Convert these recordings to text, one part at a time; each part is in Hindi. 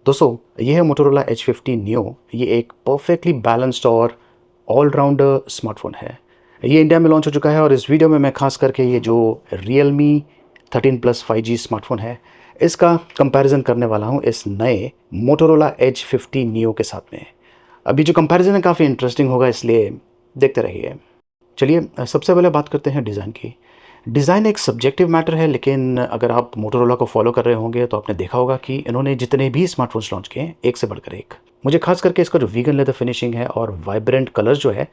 दोस्तों, ये है मोटोरोला H50 Neo। ये एक परफेक्टली बैलेंस्ड और ऑलराउंडर स्मार्टफोन है। ये इंडिया में लॉन्च हो चुका है और इस वीडियो में मैं खास करके ये जो Realme 13 Plus 5G स्मार्टफोन है, इसका कंपैरिजन करने वाला हूँ इस नए मोटोरोला H50 Neo के साथ में। अभी जो कंपैरिजन है काफ़ी इंटरेस्टिंग होगा, इसलिए देखते रहिए। चलिए सबसे पहले बात करते हैं डिज़ाइन की। डिज़ाइन एक सब्जेक्टिव मैटर है, लेकिन अगर आप मोटोरोला को फॉलो कर रहे होंगे तो आपने देखा होगा कि इन्होंने जितने भी स्मार्टफोन्स लॉन्च किए हैं, एक से बढ़कर एक। मुझे खास करके इसका जो वीगन लेदर फिनिशिंग है और वाइब्रेंट कलर्स जो है,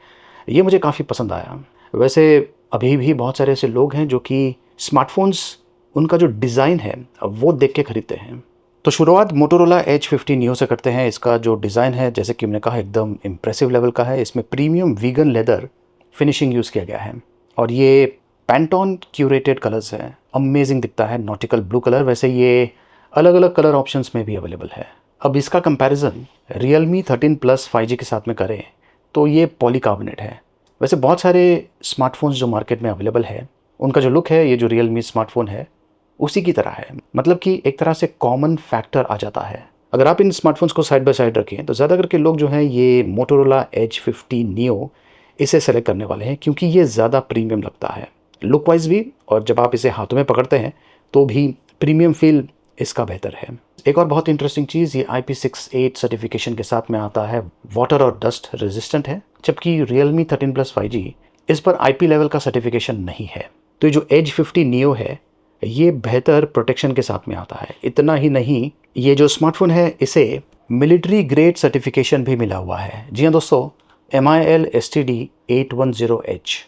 ये मुझे काफ़ी पसंद आया। वैसे अभी भी बहुत सारे ऐसे लोग हैं जो कि स्मार्टफोन्स, उनका जो डिज़ाइन है वो देख के खरीदते हैं। तो शुरुआत मोटोरोला H50 Neo से करते हैं। इसका जो डिज़ाइन है, जैसे कि मैंने कहा, एकदम इम्प्रेसिव लेवल का है। इसमें premium vegan leather finishing use किया गया है और ये पैंटोन क्यूरेटेड कलर्स हैं। अमेजिंग दिखता है, नॉटिकल ब्लू कलर। वैसे ये अलग अलग कलर ऑप्शंस में भी अवेलेबल है। अब इसका कंपैरिजन Realme 13 Plus 5G के साथ में करें तो ये पॉलीकार्बोनेट है। वैसे बहुत सारे स्मार्टफोन्स जो मार्केट में अवेलेबल है, उनका जो लुक है, ये जो Realme स्मार्टफोन है उसी की तरह है। मतलब कि एक तरह से कॉमन फैक्टर आ जाता है। अगर आप इन स्मार्टफोन्स को साइड बाय साइड रखें तो ज़्यादा करके लोग जो हैं ये मोटोरोला H50 Neo इसे सेलेक्ट करने वाले हैं, क्योंकि ये ज़्यादा प्रीमियम लगता है लुक वाइज भी, और जब आप इसे हाथों में पकड़ते हैं तो भी प्रीमियम फील इसका बेहतर है। एक और बहुत इंटरेस्टिंग चीज़, ये IP68 सर्टिफिकेशन के साथ में आता है। वाटर और डस्ट रेजिस्टेंट है, जबकि Realme 13 Plus 5G इस पर IP लेवल का सर्टिफिकेशन नहीं है। तो ये जो H50 Neo है, ये बेहतर प्रोटेक्शन के साथ में आता है। इतना ही नहीं, ये जो स्मार्टफोन है इसे मिलिट्री ग्रेड सर्टिफिकेशन भी मिला हुआ है। जी हाँ दोस्तों, MIL STD 810H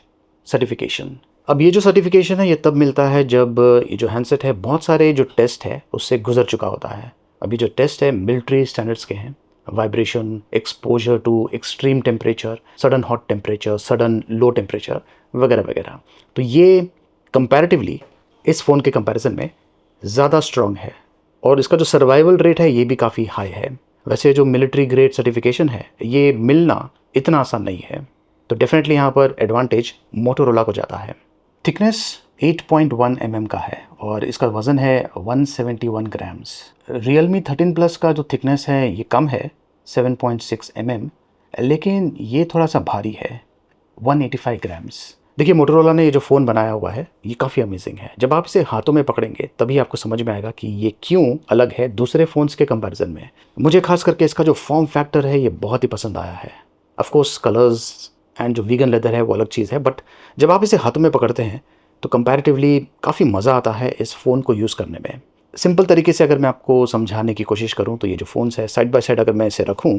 सर्टिफिकेशन। अब ये जो सर्टिफिकेशन है, ये तब मिलता है जब ये जो हैंडसेट है बहुत सारे जो टेस्ट है उससे गुजर चुका होता है। अभी जो टेस्ट है मिलिट्री स्टैंडर्ड्स के हैं। Vibration, exposure to extreme temperature, sudden hot temperature, sudden low temperature वगैरह वगैरह। तो ये कंपैरेटिवली इस फ़ोन के कंपैरिजन में ज़्यादा स्ट्रॉन्ग है और इसका जो सर्वाइवल रेट है ये भी काफ़ी हाई है। वैसे जो मिलिट्री ग्रेड सर्टिफिकेशन है, ये मिलना इतना आसान नहीं है। तो डेफिनेटली यहाँ पर एडवांटेज मोटोरोला को जाता है। थिकनेस 8.1 mm का है और इसका वज़न है 171 ग्राम्स। Realme 13 Plus का जो थिकनेस है ये कम है, 7.6 mm, लेकिन ये थोड़ा सा भारी है, 185 ग्राम्स। देखिए, मोटोरोला ने ये जो फ़ोन बनाया हुआ है ये काफ़ी अमेजिंग है। जब आप इसे हाथों में पकड़ेंगे तभी आपको समझ में आएगा कि ये क्यों अलग है दूसरे फ़ोन्स के कंपैरिजन में। मुझे खास करके इसका जो फॉर्म फैक्टर है ये बहुत ही पसंद आया है। ऑफ कोर्स कलर्स एंड जो वीगन लेदर है वो अलग चीज़ है, बट जब आप इसे हाथों में पकड़ते हैं तो कंपैरेटिवली काफ़ी मज़ा आता है इस फ़ोन को यूज़ करने में। सिंपल तरीके से अगर मैं आपको समझाने की कोशिश करूँ तो ये जो फ़ोन्स है साइड बाय साइड अगर मैं इसे रखूँ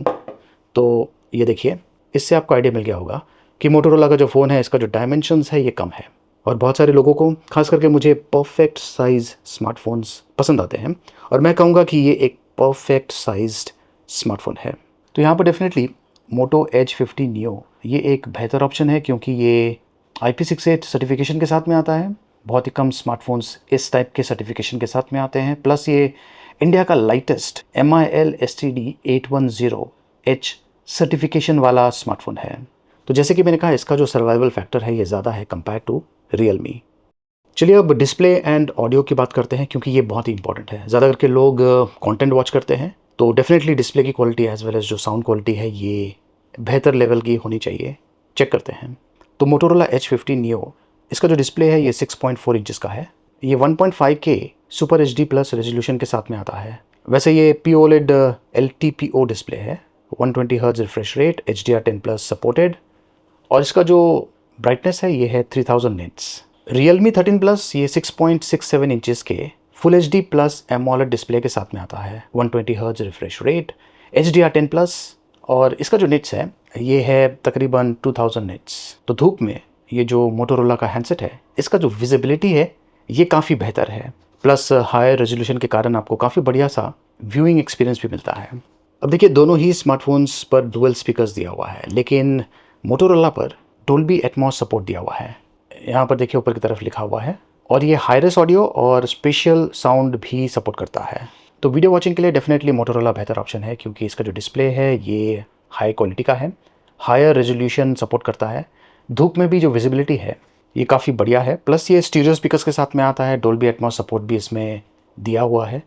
तो ये देखिए, इससे आपको आइडिया मिल गया होगा कि मोटोरोला का जो फ़ोन है इसका जो डायमेंशंस है ये कम है। और बहुत सारे लोगों को, खास करके मुझे, परफेक्ट साइज़ स्मार्टफोन्स पसंद आते हैं और मैं कहूँगा कि ये एक परफेक्ट साइज्ड स्मार्टफोन है। तो यहाँ पर डेफिनेटली मोटो H50 Neo ये एक बेहतर ऑप्शन है, क्योंकि ये IP68 सर्टिफिकेशन के साथ में आता है। बहुत ही कम स्मार्टफोन्स इस टाइप के सर्टिफिकेशन के साथ में आते हैं। प्लस ये इंडिया का lightest MIL STD 810H certification वाला स्मार्टफोन है। तो जैसे कि मैंने कहा, इसका जो सर्वाइवल फैक्टर है ये ज़्यादा है कंपेयर टू Realme। चलिए अब डिस्प्ले एंड ऑडियो की बात करते हैं, क्योंकि ये बहुत ही इंपॉर्टेंट है। ज़्यादा करके लोग कंटेंट वॉच करते हैं तो डेफिनेटली डिस्प्ले की क्वालिटी एज वेल एज जो साउंड क्वालिटी है ये बेहतर लेवल की होनी चाहिए। चेक करते हैं। तो मोटोरोला H50 Neo, इसका जो डिस्प्ले है ये 6.4 इंचज़ का है। ये 1.5K super HD plus resolution के साथ में आता है। वैसे ये POLED LTPO डिस्प्ले है, 120 hertz refresh rate, HDR10 plus supported, और इसका जो ब्राइटनेस है ये है 3000 निट्स। Realme 13 Plus ये 6.67 इंचज़ के full HD plus AMOLED display के साथ में आता है, 120 hertz refresh rate, HDR10 plus, और इसका जो निट्स है ये है तकरीबन 2000 निट्स। तो धूप में ये जो मोटोरोला का हैंडसेट है इसका जो विजिबिलिटी है ये काफ़ी बेहतर है। प्लस हाई रेजोल्यूशन के कारण आपको काफ़ी बढ़िया सा व्यूइंग एक्सपीरियंस भी मिलता है। अब देखिए, दोनों ही स्मार्टफोन्स पर डुअल स्पीकर्स दिया हुआ है, लेकिन मोटोरोला पर डोल्बी एटमॉस सपोर्ट दिया हुआ है। यहाँ पर देखिए ऊपर की तरफ लिखा हुआ है, और ये हाईरेस ऑडियो और स्पेशल साउंड भी सपोर्ट करता है। तो वीडियो वॉचिंग के लिए डेफिनेटली मोटोरोला बेहतर ऑप्शन है, क्योंकि इसका जो डिस्प्ले है ये हाई क्वालिटी का है, हायर रेजोल्यूशन सपोर्ट करता है। धूप में भी जो विजिबिलिटी है ये काफ़ी बढ़िया है। प्लस ये स्टीरियो स्पीकर्स के साथ में आता है, डोल्बी एटमॉस सपोर्ट भी इसमें दिया हुआ है।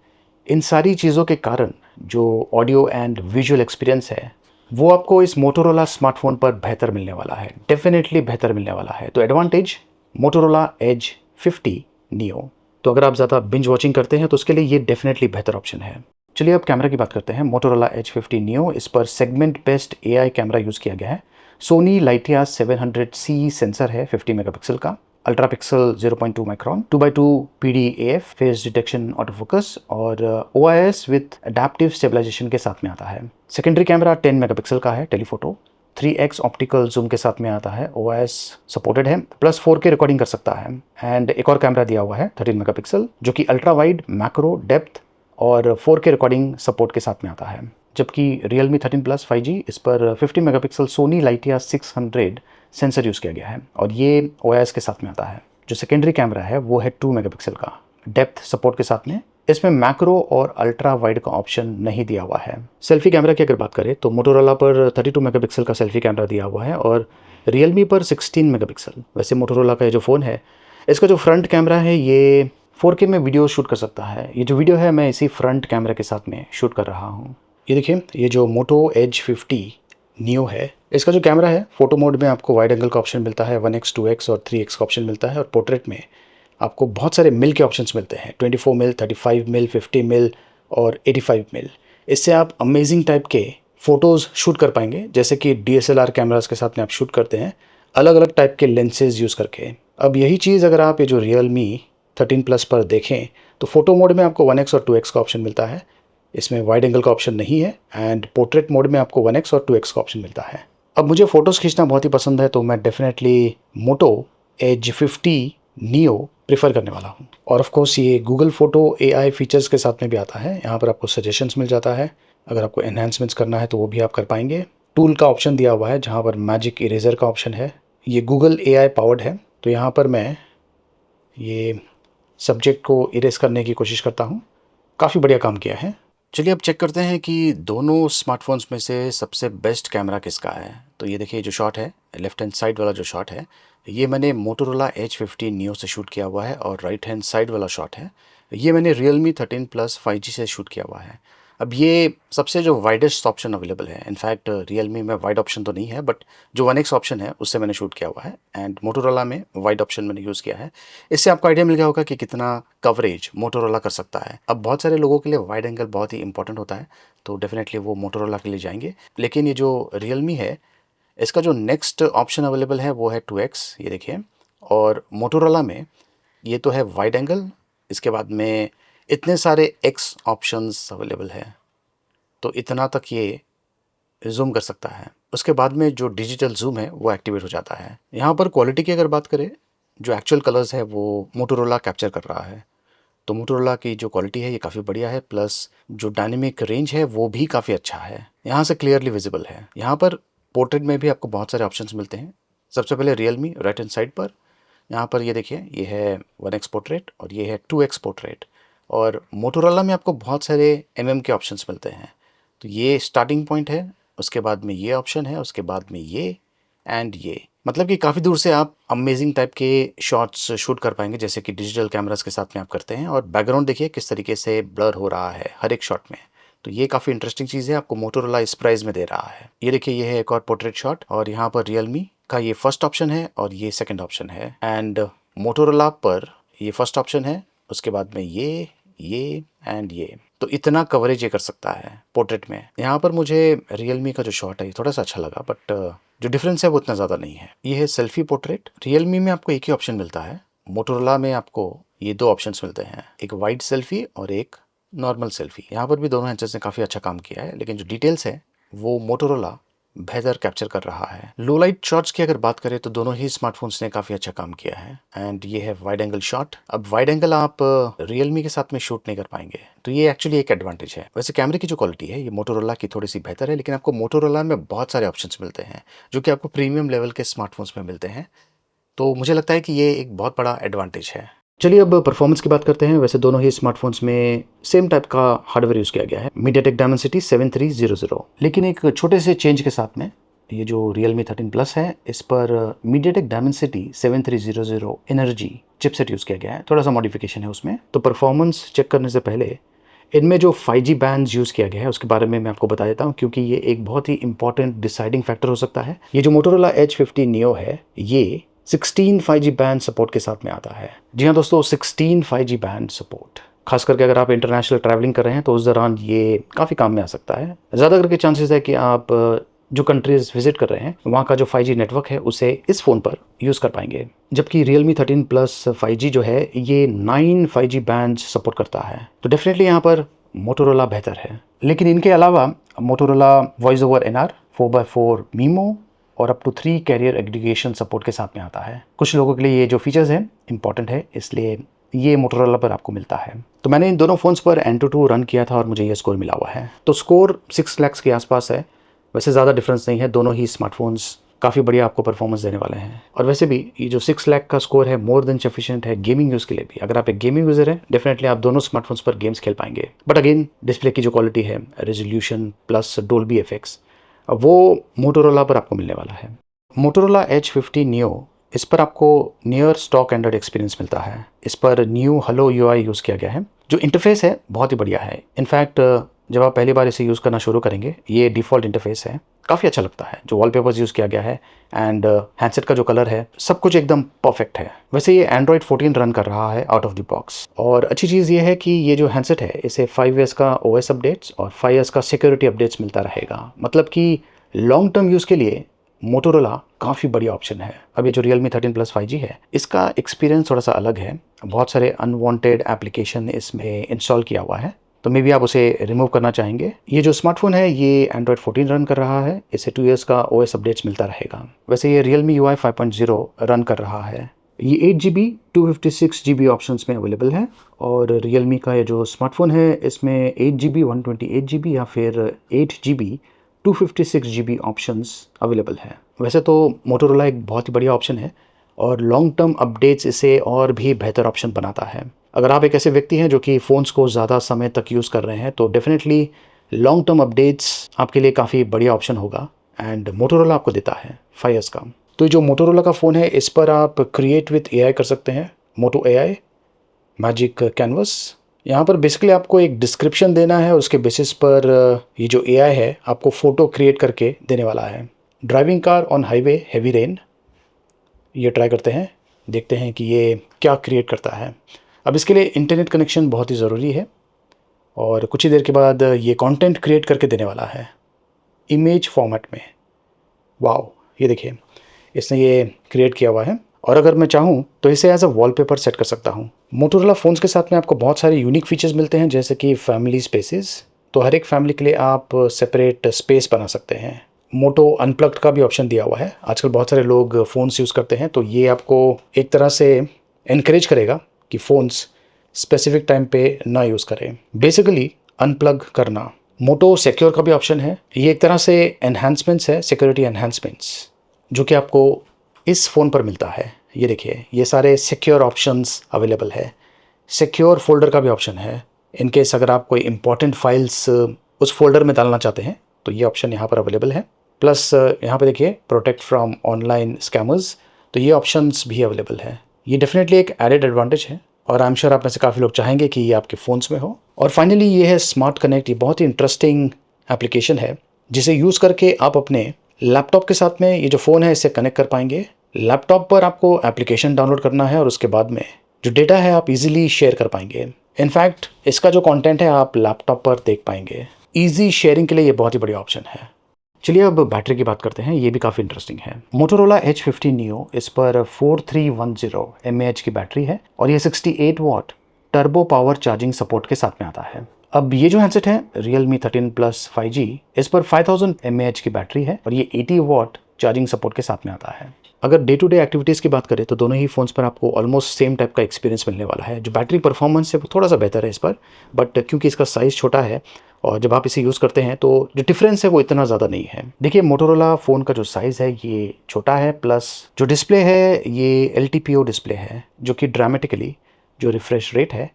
इन सारी चीज़ों के कारण जो ऑडियो एंड विजुअल एक्सपीरियंस है वो आपको इस मोटोरोला स्मार्टफोन पर बेहतर मिलने वाला है, डेफिनेटली बेहतर मिलने वाला है। तो एडवांटेज मोटोरोला एज 50 नियो। तो अगर आप ज़्यादा बिंज वॉचिंग करते हैं तो उसके लिए ये डेफिनेटली बेहतर ऑप्शन है। चलिए अब कैमरा की बात करते हैं। मोटोरोला एज 50 नियो, इस पर segment best AI camera use किया गया है। सोनी लाइटिया 700C सेंसर है 50 मेगापिक्सल का, ultra pixel 0.2 micron, 2x2 PDAF face detection auto focus और OIS विथ अडेप्टिव स्टेबलाइजेशन के साथ में आता है। सेकेंडरी कैमरा 10 मेगापिक्सल का है, टेलीफोटो 3x ऑप्टिकल जूम के साथ में आता है, OIS सपोर्टेड है, प्लस 4K रिकॉर्डिंग कर सकता है। एंड एक और कैमरा दिया हुआ है 13 मेगापिक्सल जो कि अल्ट्रा वाइड, मैक्रो, डेप्थ और 4K रिकॉर्डिंग सपोर्ट के साथ में आता है। जबकि Realme 13 Plus 5G, इस पर 50 मेगापिक्सल सोनी लाइटिया 600 सेंसर यूज़ किया गया है और ये OIS के साथ में आता है। जो सेकेंडरी कैमरा है वो है 2 मेगापिक्सल का, डेप्थ सपोर्ट के साथ में। इसमें मैक्रो और अल्ट्रा वाइड का ऑप्शन नहीं दिया हुआ है। सेल्फी कैमरा की अगर बात करें तो मोटोरोला पर 32 मेगापिक्सल का सेल्फी कैमरा दिया हुआ है और Realme पर 16 मेगापिक्सल। वैसे मोटोरोला का ये जो फ़ोन है इसका जो फ्रंट कैमरा है ये 4K में वीडियो शूट कर सकता है। ये जो वीडियो है मैं इसी फ्रंट कैमरा के साथ में शूट कर रहा हूँ। ये देखिए, ये जो मोटो एज 50 नियो है इसका जो कैमरा है, फोटो मोड में आपको वाइड एंगल का ऑप्शन मिलता है, 1x 2x और 3x का ऑप्शन मिलता है और पोर्ट्रेट में आपको बहुत सारे मिल के ऑप्शंस मिलते हैं, 24 मिल, 35 मिल, 50 मिल और 85 मिल। इससे आप अमेजिंग टाइप के फ़ोटोज़ शूट कर पाएंगे, जैसे कि DSLR कैमरास के साथ में आप शूट करते हैं अलग अलग टाइप के लेंसेज यूज़ करके। अब यही चीज़ अगर आप ये जो Realme 13 Plus पर देखें तो फोटो मोड में आपको 1x और 2x का ऑप्शन मिलता है, इसमें वाइड एंगल का ऑप्शन नहीं है। एंड पोर्ट्रेट मोड में आपको 1x और 2x का ऑप्शन मिलता है। अब मुझे फ़ोटोज़ खींचना बहुत ही पसंद है तो मैं definitely Moto Edge 50 neo prefer करने वाला हूँ। और ऑफ कोर्स ये गूगल फ़ोटो AI फीचर्स के साथ में भी आता है। यहाँ पर आपको सजेशंस मिल जाता है, अगर आपको एनहांसमेंट्स करना है तो वो भी आप कर पाएंगे। टूल का ऑप्शन दिया हुआ है जहाँ पर मैजिक इरेजर का ऑप्शन है, ये गूगल AI पावर्ड है। तो यहाँ पर मैं ये सब्जेक्ट को इरेज करने की कोशिश करता हूँ, काफ़ी बढ़िया काम किया है। चलिए अब चेक करते हैं कि दोनों स्मार्टफोन्स में से सबसे बेस्ट कैमरा किसका है। तो ये देखिए जो शॉट है, लेफ्ट हैंड साइड वाला जो शॉट है ये मैंने मोटोरोला एज 50 नियो से शूट किया हुआ है और राइट हैंड साइड वाला शॉट है ये मैंने Realme 13 Plus 5G से शूट किया हुआ है। अब ये सबसे जो वाइडेस्ट ऑप्शन अवेलेबल है, इनफैक्ट Realme में वाइड ऑप्शन तो नहीं है बट जो 1x ऑप्शन है उससे मैंने शूट किया हुआ है एंड मोटोरोला में वाइड ऑप्शन मैंने यूज़ किया है। इससे आपको आइडिया मिल गया होगा कि कितना कवरेज मोटोरोला कर सकता है। अब बहुत सारे लोगों के लिए वाइड एंगल बहुत ही इंपॉर्टेंट होता है तो डेफिनेटली वो मोटोरोला के लिए जाएंगे, लेकिन ये जो Realme है इसका जो नेक्स्ट ऑप्शन अवेलेबल है वो है 2x, ये देखिए। और मोटोरोला में ये तो है वाइड एंगल, इसके बाद में इतने सारे x ऑप्शंस अवेलेबल है तो इतना तक ये जूम कर सकता है। उसके बाद में जो डिजिटल जूम है वो एक्टिवेट हो जाता है। यहाँ पर क्वालिटी की अगर बात करें, जो एक्चुअल कलर्स है वो मोटोरोला कैप्चर कर रहा है तो मोटोरोला की जो क्वालिटी है ये काफ़ी बढ़िया है, प्लस जो डायनेमिक रेंज है वो भी काफ़ी अच्छा है, यहाँ से क्लियरली विजिबल है। यहाँ पर पोर्ट्रेट में भी आपको बहुत सारे ऑप्शंस मिलते हैं। सबसे पहले Realme राइट हैंड साइड पर, यहाँ पर ये देखिए ये है 1x पोर्ट्रेट और ये है 2x पोर्ट्रेट। और मोटोरोला में आपको बहुत सारे के ऑप्शंस मिलते हैं। तो ये स्टार्टिंग पॉइंट है, उसके बाद में ये ऑप्शन है, उसके बाद में ये एंड ये, मतलब कि काफ़ी दूर से आप अमेजिंग टाइप के शॉट्स शूट कर पाएंगे जैसे कि डिजिटल कैमरास के साथ में आप करते हैं। और बैकग्राउंड देखिए किस तरीके से ब्लर हो रहा है हर एक शॉट में, तो ये काफ़ी इंटरेस्टिंग चीज़ है, आपको मोटोरोला इस प्राइस में दे रहा है। ये देखिए ये है एक और पोर्ट्रेट शॉट और यहाँ पर Realme का ये फर्स्ट ऑप्शन है और ये सेकंड ऑप्शन है एंड मोटोरोला पर ये फर्स्ट ऑप्शन है, उसके बाद में ये एंड ये। तो इतना कवरेज ये कर सकता है पोर्ट्रेट में। यहाँ पर मुझे Realme का जो शॉट है ये थोड़ा सा अच्छा लगा बट जो डिफरेंस है वो इतना ज़्यादा नहीं है। ये है सेल्फी पोर्ट्रेट। Realme में आपको एक ही ऑप्शन मिलता है, मोटोरोला में आपको ये दो ऑप्शंस मिलते हैं, एक वाइड सेल्फी और एक नॉर्मल सेल्फी। यहाँ पर भी दोनों हैंडसेट्स ने काफ़ी अच्छा काम किया है, लेकिन जो डिटेल्स है वो मोटोरोला बेहतर कैप्चर कर रहा है। लो लाइट शॉट्स की अगर बात करें तो दोनों ही स्मार्टफोन्स ने काफ़ी अच्छा काम किया है एंड ये है वाइड एंगल शॉट। अब वाइड एंगल आप Realme के साथ में शूट नहीं कर पाएंगे तो ये एक्चुअली एक एडवांटेज है। वैसे कैमरे की जो क्वालिटी है ये मोटोरोला की थोड़ी सी बेहतर है, लेकिन आपको मोटोरोला में बहुत सारे ऑप्शंस मिलते हैं जो कि आपको प्रीमियम लेवल के स्मार्टफोन्स में मिलते हैं, तो मुझे लगता है कि ये एक बहुत बड़ा एडवांटेज है। चलिए अब परफॉर्मेंस की बात करते हैं। वैसे दोनों ही स्मार्टफोन्स में सेम टाइप का हार्डवेयर यूज़ किया गया है, MediaTek Dimensity 7300, लेकिन एक छोटे से चेंज के साथ में। ये जो Realme 13 Plus है इस पर MediaTek Dimensity 7300 energy chipset use किया गया है, थोड़ा सा मॉडिफिकेशन है उसमें। तो परफॉर्मेंस चेक करने से पहले इनमें जो 5G बैंड्स यूज़ किया गया है उसके बारे में मैं आपको बता देता हूँ, क्योंकि ये एक बहुत ही इंपॉर्टेंट डिसाइडिंग फैक्टर हो सकता है। ये जो मोटोरोला H50 Neo है, ये 16 5G बैंड सपोर्ट के साथ में आता है। जी हाँ दोस्तों, 16 5G बैंड सपोर्ट। खास करके अगर आप इंटरनेशनल ट्रैवलिंग कर रहे हैं तो उस दौरान ये काफ़ी काम में आ सकता है। ज़्यादा करके चांसेस है कि आप जो कंट्रीज़ विजिट कर रहे हैं वहाँ का जो 5G नेटवर्क है उसे इस फ़ोन पर यूज़ कर पाएंगे। जबकि Realme 13 Plus 5G जो है ये 9 5G बैंड सपोर्ट करता है, तो डेफिनेटली यहाँ पर मोटोरोला बेहतर है। लेकिन इनके अलावा Motorola voice over NR 4x4 MIMO और up to 3 carrier aggregation support के साथ में आता है। कुछ लोगों के लिए ये जो फीचर्स हैं इंपॉर्टेंट है, इसलिए ये मोटोरोला पर आपको मिलता है। तो मैंने इन दोनों फ़ोन्स पर Antutu रन किया था और मुझे ये स्कोर मिला हुआ है। तो स्कोर 6 लाख के आसपास है। वैसे ज़्यादा डिफरेंस नहीं है, दोनों ही स्मार्टफोन्स काफ़ी बढ़िया आपको परफॉर्मेंस देने वाले हैं। और वैसे भी ये जो 6 लाख का स्कोर है मोर देन सफिशिएंट है गेमिंग यूज़ के लिए भी। अगर आप एक गेमिंग यूज़र हैं डेफिनेटली आप दोनों स्मार्टफोन्स पर गेम्स खेल पाएंगे। बट अगेन डिस्प्ले की जो क्वालिटी है, रेजोल्यूशन प्लस डोल्बी एफेक्ट्स, वो मोटोरोला पर आपको मिलने वाला है। मोटोरोला H50 Neo, इस पर आपको नियर स्टॉक एंड्रॉइड एक्सपीरियंस मिलता है। इस पर न्यू हेलो UI यूज़ किया गया है। जो इंटरफेस है बहुत ही बढ़िया है। इनफैक्ट जब आप पहली बार इसे यूज़ करना शुरू करेंगे, ये डिफ़ॉल्ट इंटरफेस है, काफ़ी अच्छा लगता है। जो वॉलपेपर्स यूज़ किया गया है एंड हैंडसेट का जो कलर है, सब कुछ एकदम परफेक्ट है। वैसे ये एंड्रॉइड 14 रन कर रहा है आउट ऑफ द बॉक्स। और अच्छी चीज़ ये है कि ये जो हैंडसेट है इसे 5S का OS अपडेट्स और 5S का सिक्योरिटी अपडेट्स मिलता रहेगा। मतलब कि लॉन्ग टर्म यूज़ के लिए मोटोरोला काफ़ी बढ़िया ऑप्शन है। अब ये जो Realme 13 Plus 5G है, इसका एक्सपीरियंस थोड़ा सा अलग है। बहुत सारे अनवांटेड एप्लीकेशन इसमें इंस्टॉल किया हुआ है, तो मे बी आप उसे रिमूव करना चाहेंगे। ये जो स्मार्टफोन है ये एंड्रॉइड 14 रन कर रहा है। इसे 2 इयर्स का OS अपडेट्स मिलता रहेगा। वैसे ये Realme UI 5.0 रन कर रहा है। ये 8GB 256GB ऑप्शंस में अवेलेबल है। और Realme का ये जो स्मार्टफोन है इसमें 8GB 128GB या फिर 8GB 256GB ऑप्शंस अवेलेबल है। वैसे तो मोटोरोला एक बहुत ही बढ़िया ऑप्शन है और लॉन्ग टर्म अपडेट्स इसे और भी बेहतर ऑप्शन बनाता है। अगर आप एक ऐसे व्यक्ति हैं जो कि फ़ोन्स को ज़्यादा समय तक यूज़ कर रहे हैं तो डेफिनेटली लॉन्ग टर्म अपडेट्स आपके लिए काफ़ी बढ़िया ऑप्शन होगा एंड मोटोरोला आपको देता है 5S का। तो जो मोटोरोला का फ़ोन है इस पर आप क्रिएट विथ AI कर सकते हैं। मोटो AI मैजिक कैनवस, यहाँ पर बेसिकली आपको एक डिस्क्रिप्शन देना है, उसके बेसिस पर ये जो AI है आपको फ़ोटो क्रिएट करके देने वाला है। Driving car on highway heavy rain, ये ट्राई करते हैं, देखते हैं कि ये क्या क्रिएट करता है। अब इसके लिए इंटरनेट कनेक्शन बहुत ही ज़रूरी है और कुछ ही देर के बाद ये कंटेंट क्रिएट करके देने वाला है इमेज फॉर्मेट में। वाओ, ये देखिए इसने ये क्रिएट किया हुआ है और अगर मैं चाहूँ तो इसे एज अ वॉलपेपर सेट कर सकता हूँ। मोटोरोला फ़ोन्स के साथ में आपको बहुत सारे यूनिक फीचर्स मिलते हैं, जैसे कि फैमिली स्पेसेस। तो हर एक फैमिली के लिए आप सेपरेट स्पेस बना सकते हैं। मोटो अनप्लग्ड का भी ऑप्शन दिया हुआ है। आजकल बहुत सारे लोग फ़ोन्स यूज़ करते हैं, तो ये आपको एक तरह से इनकरेज करेगा कि फ़ोन्स स्पेसिफिक टाइम पे ना यूज़ करें। बेसिकली अनप्लग करना। मोटो सिक्योर का भी ऑप्शन है। ये एक तरह से एनहांसमेंट्स है, सिक्योरिटी एनहांसमेंट्स, जो कि आपको इस फ़ोन पर मिलता है। ये देखिए ये सारे सिक्योर ऑप्शंस अवेलेबल है। सिक्योर फोल्डर का भी ऑप्शन है। इन केस अगर आप कोई इंपॉर्टेंट फाइल्स उस फोल्डर में डालना चाहते हैं तो ये ऑप्शन यहाँ पर अवेलेबल है। प्लस यहाँ पे देखिए प्रोटेक्ट फ्रॉम ऑनलाइन स्कैमर्स, तो ये ऑप्शंस भी अवेलेबल है। ये डेफिनेटली एक एडेड एडवांटेज है और आई एम श्योर आप में से काफ़ी लोग चाहेंगे कि ये आपके फ़ोन्स में हो। और फाइनली ये है स्मार्ट कनेक्ट। ये बहुत ही इंटरेस्टिंग एप्लीकेशन है जिसे यूज़ करके आप अपने लैपटॉप के साथ में ये जो फ़ोन है इससे कनेक्ट कर पाएंगे। लैपटॉप पर आपको एप्लीकेशन डाउनलोड करना है और उसके बाद में जो डेटा है आप इजीली शेयर कर पाएंगे। इनफैक्ट इसका जो कंटेंट है आप लैपटॉप पर देख पाएंगे। इजी शेयरिंग के लिए ये बहुत ही बढ़िया ऑप्शन है। चलिए अब बैटरी की बात करते हैं, ये भी काफ़ी इंटरेस्टिंग है। मोटोरोला H50 Neo, इस पर 4310 mAh की बैटरी है और ये 68 वाट टर्बो पावर चार्जिंग सपोर्ट के साथ में आता है। अब ये जो हैंडसेट है Realme 13 Plus 5G, इस पर 5000 mAh की बैटरी है और ये 80 वाट चार्जिंग सपोर्ट के साथ में आता है। अगर डे टू डे एक्टिविटीज़ की बात करें तो दोनों ही फ़ोन्स पर आपको ऑलमोस्ट सेम टाइप का एक्सपीरियंस मिलने वाला है। जो बैटरी परफॉर्मेंस है वो थोड़ा सा बेहतर है इस पर, बट क्योंकि इसका साइज़ छोटा है और जब आप इसे यूज़ करते हैं तो जो डिफरेंस है वो इतना ज़्यादा नहीं है। देखिए मोटोरोला फ़ोन का जो साइज़ है ये छोटा है, प्लस जो डिस्प्ले है ये LTPO डिस्प्ले है, जो कि ड्रामेटिकली जो रिफ्रेश रेट है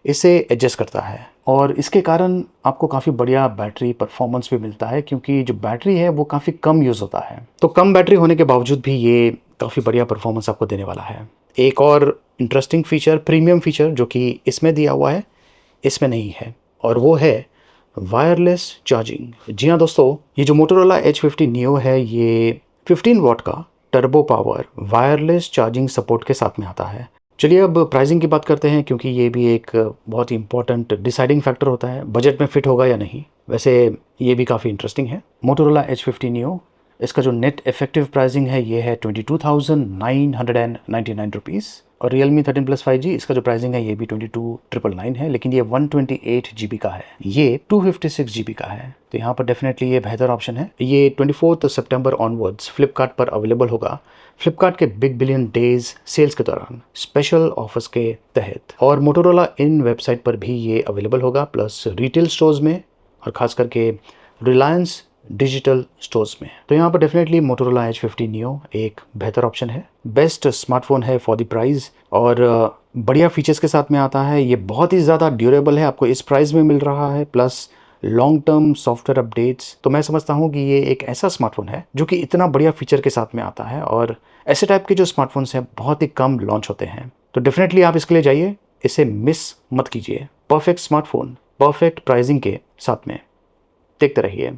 इसे एडजस्ट करता है और इसके कारण आपको काफ़ी बढ़िया बैटरी परफॉर्मेंस भी मिलता है, क्योंकि जो बैटरी है वो काफ़ी कम यूज़ होता है। तो कम बैटरी होने के बावजूद भी ये काफ़ी बढ़िया परफॉर्मेंस आपको देने वाला है। एक और इंटरेस्टिंग फीचर, प्रीमियम फीचर जो कि इसमें दिया हुआ है इसमें नहीं है, और वो है वायरलेस चार्जिंग। जी हाँ दोस्तों, ये जो मोटोरोला H50 Neo है ये 15 वॉट का turbo power wireless charging support के साथ में आता है। चलिए अब प्राइसिंग की बात करते हैं, क्योंकि ये भी एक बहुत ही इंपॉर्टेंट डिसाइडिंग फैक्टर होता है, बजट में फिट होगा या नहीं। वैसे ये भी काफ़ी इंटरेस्टिंग है। मोटोरोला H50 Neo, इसका जो नेट इफेक्टिव प्राइसिंग है ये है 22,999 रुपीज़। और Realme 13 Plus 5G, इसका जो प्राइसिंग है ये भी 22,999 है, लेकिन ये 128 GB का है, ये 256 GB का है। तो यहाँ पर डेफिनेटली ये बेहतर ऑप्शन है। ये 24 सितंबर ऑनवर्ड्स फ्लिपकार्ट पर अवेलेबल होगा, फ्लिपकार्ट के बिग बिलियन डेज सेल्स के दौरान स्पेशल ऑफर्स के तहत। और मोटोरोला इन वेबसाइट पर भी ये अवेलेबल होगा, प्लस रिटेल स्टोर्स में और ख़ास करके रिलायंस डिजिटल स्टोर्स में। तो यहाँ पर डेफिनेटली मोटोरोला H50 Neo एक बेहतर ऑप्शन है, बेस्ट स्मार्टफोन है फॉर द प्राइस, और बढ़िया फीचर्स के साथ में आता है। ये बहुत ही ज़्यादा ड्यूरेबल है, आपको इस प्राइस में मिल रहा है, plus long term software updates. तो मैं समझता हूँ कि ये एक ऐसा स्मार्टफोन है जो कि इतना बढ़िया फीचर के साथ में आता है, और ऐसे टाइप के जो स्मार्टफोन्स हैं बहुत ही कम लॉन्च होते हैं। तो डेफिनेटली आप इसके लिए जाइए, इसे मिस मत कीजिए। परफेक्ट स्मार्टफोन, परफेक्ट प्राइसिंग के साथ में। देखते रहिए।